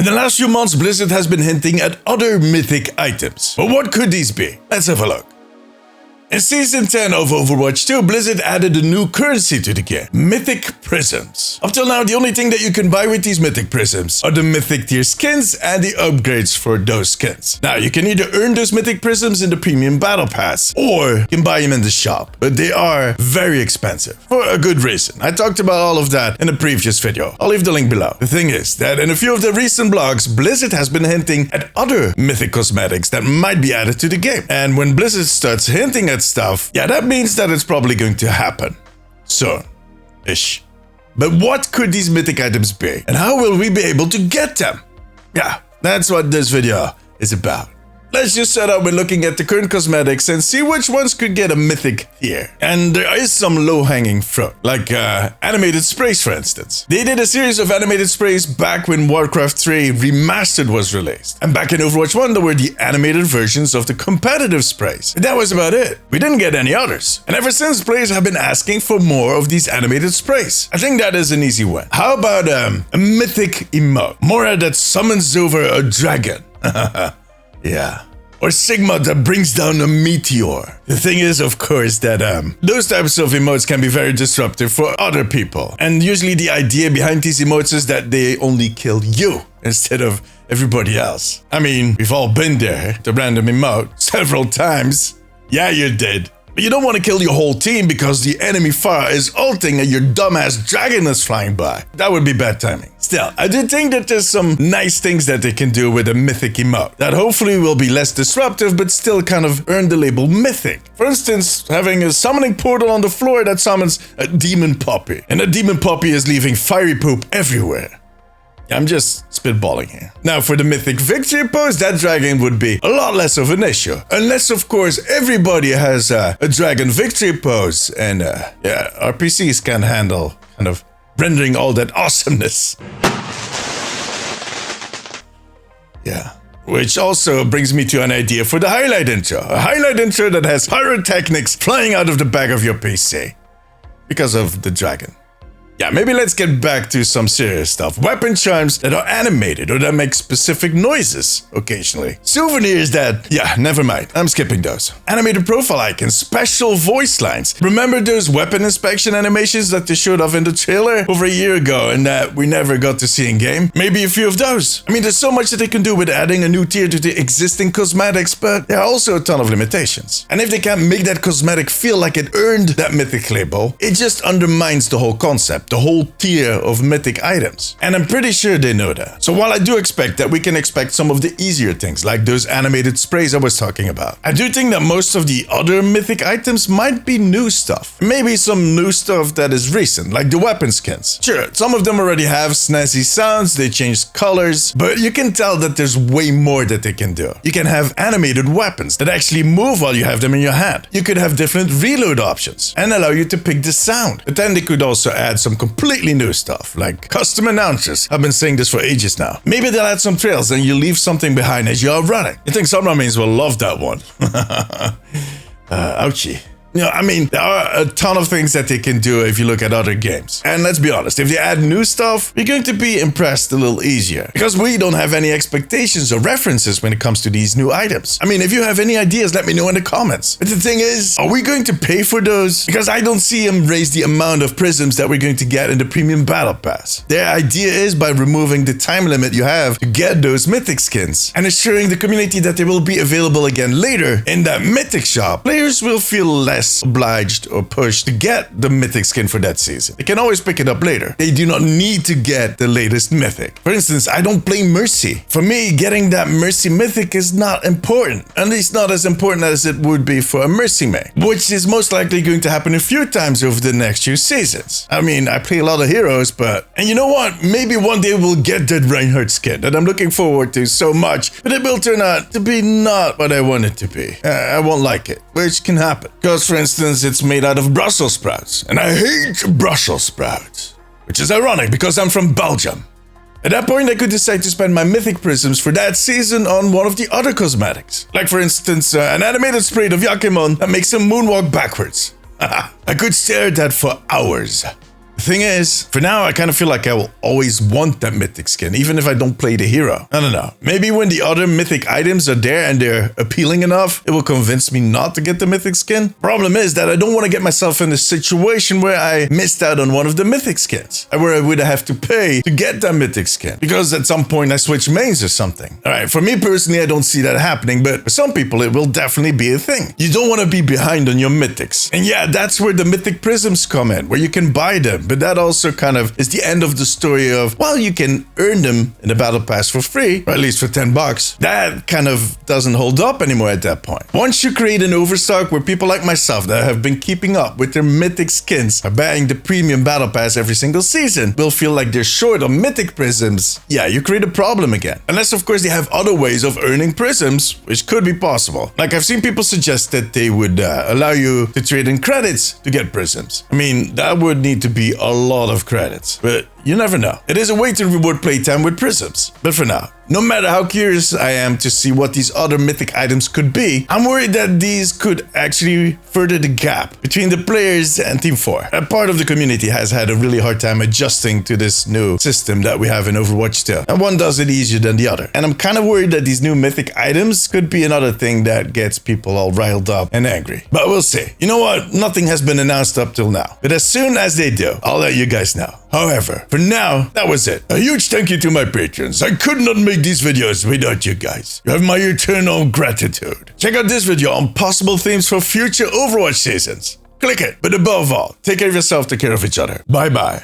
In the last few months, Blizzard has been hinting at other mythic items. But what could these be? Let's have a look. In Season 10 of Overwatch 2, Blizzard added a new currency to the game, Mythic Prisms. Up till now, the only thing that you can buy with these Mythic Prisms are the Mythic tier skins and the upgrades for those skins. Now, you can either earn those Mythic Prisms in the Premium Battle Pass, or you can buy them in the shop. But they are very expensive, for a good reason. I talked about all of that in a previous video. I'll leave the link below. The thing is that in a few of the recent blogs, Blizzard has been hinting at other Mythic cosmetics that might be added to the game. And when Blizzard starts hinting at stuff, yeah, that means that it's probably going to happen soon-ish. But what could these mythic items be, and how will we be able to get them? Yeah, that's what this video is about. Let's just set up with looking at the current cosmetics and see which ones could get a mythic tier. And there is some low-hanging fruit, like animated sprays, for instance. They did a series of animated sprays back when Warcraft 3 Remastered was released. And back in Overwatch 1, there were the animated versions of the competitive sprays. But that was about it. We didn't get any others. And ever since, players have been asking for more of these animated sprays. I think that is an easy win. How about a mythic emote? Mora that summons over a dragon. Yeah. Or Sigma that brings down a meteor. The thing is, of course, that those types of emotes can be very disruptive for other people. And usually the idea behind these emotes is that they only kill you instead of everybody else. I mean, we've all been there, the random emote, several times. Yeah, you did. But you don't want to kill your whole team because the enemy Pharah is ulting and your dumbass dragon is flying by. That would be bad timing. Still, I do think that there's some nice things that they can do with a mythic emote that hopefully will be less disruptive but still kind of earn the label mythic. For instance, having a summoning portal on the floor that summons a demon puppy. And a demon puppy is leaving fiery poop everywhere. I'm just spitballing here. Now, for the mythic victory pose, that dragon would be a lot less of an issue. Unless, of course, everybody has a dragon victory pose. And, yeah, our PCs can't handle kind of rendering all that awesomeness. Yeah. Which also brings me to an idea for the highlight intro. A highlight intro that has pyrotechnics flying out of the back of your PC. Because of the dragon. Yeah, maybe let's get back to some serious stuff. Weapon charms that are animated or that make specific noises occasionally. Souvenirs that, yeah, never mind. I'm skipping those. Animated profile icons, special voice lines. Remember those weapon inspection animations that they showed off in the trailer over a year ago and that we never got to see in game? Maybe a few of those. I mean, there's so much that they can do with adding a new tier to the existing cosmetics, but there are also a ton of limitations. And if they can't make that cosmetic feel like it earned that mythic label, it just undermines the whole concept. The whole tier of mythic items. And I'm pretty sure they know that. So while I do expect that we can expect some of the easier things, like those animated sprays I was talking about, I do think that most of the other mythic items might be new stuff. Maybe some new stuff that is recent, like the weapon skins. Sure, some of them already have snazzy sounds, they change colors, but you can tell that there's way more that they can do. You can have animated weapons that actually move while you have them in your hand. You could have different reload options and allow you to pick the sound. But then they could also add some completely new stuff, like custom announcers. I've been saying this for ages now. Maybe they'll add some trails and you leave something behind as you're running. I think some Romanians will love that one. Ouchie. You know, I mean, there are a ton of things that they can do if you look at other games. And let's be honest, if they add new stuff, you're going to be impressed a little easier. Because we don't have any expectations or references when it comes to these new items. I mean, if you have any ideas, let me know in the comments. But the thing is, are we going to pay for those? Because I don't see them raise the amount of prisms that we're going to get in the Premium Battle Pass. Their idea is by removing the time limit you have to get those mythic skins and assuring the community that they will be available again later in that mythic shop, players will feel less obliged or pushed to get the mythic skin for that season. They can always pick it up later. They do not need to get the latest mythic. For instance, I don't play Mercy. For me, getting that Mercy mythic is not important. At least not as important as it would be for a Mercy main, which is most likely going to happen a few times over the next few seasons. I mean, I play a lot of heroes, but... And you know what? Maybe one day we'll get that Reinhardt skin that I'm looking forward to so much, but it will turn out to be not what I want it to be. I won't like it, which can happen. Because, for instance, it's made out of Brussels sprouts, and I hate Brussels sprouts, which is ironic because I'm from Belgium. At that point, I could decide to spend my mythic prisms for that season on one of the other cosmetics. Like, for instance, an animated spray of Yakimon that makes him moonwalk backwards. I could stare at that for hours. The thing is, for now, I kind of feel like I will always want that mythic skin, even if I don't play the hero. I don't know. Maybe when the other mythic items are there and they're appealing enough, it will convince me not to get the mythic skin. Problem is that I don't want to get myself in a situation where I missed out on one of the mythic skins, and where I would have to pay to get that mythic skin, because at some point I switch mains or something. Alright, for me personally, I don't see that happening, but for some people it will definitely be a thing. You don't want to be behind on your mythics. And yeah, that's where the mythic prisms come in, where you can buy them, but that also kind of is the end of the story of, well, you can earn them in the battle pass for free, or at least for 10 bucks. That kind of doesn't hold up anymore at that point. Once you create an overstock where people like myself that have been keeping up with their mythic skins are buying the premium battle pass every single season will feel like they're short on mythic prisms, yeah, you create a problem again. Unless of course they have other ways of earning prisms, which could be possible. Like I've seen people suggest that they would allow you to trade in credits to get prisms. I mean, that would need to be a lot of credits, but you never know. It is a way to reward playtime with prisms. But for now, no matter how curious I am to see what these other mythic items could be, I'm worried that these could actually further the gap between the players and Team 4. A part of the community has had a really hard time adjusting to this new system that we have in Overwatch 2. And one does it easier than the other. And I'm kind of worried that these new mythic items could be another thing that gets people all riled up and angry. But we'll see. You know what? Nothing has been announced up till now. But as soon as they do, I'll let you guys know. However, for now, that was it. A huge thank you to my patrons. I could not make these videos without you guys. You have my eternal gratitude. Check out this video on possible themes for future Overwatch seasons. Click it. But above all, take care of yourself, take care of each other. Bye bye.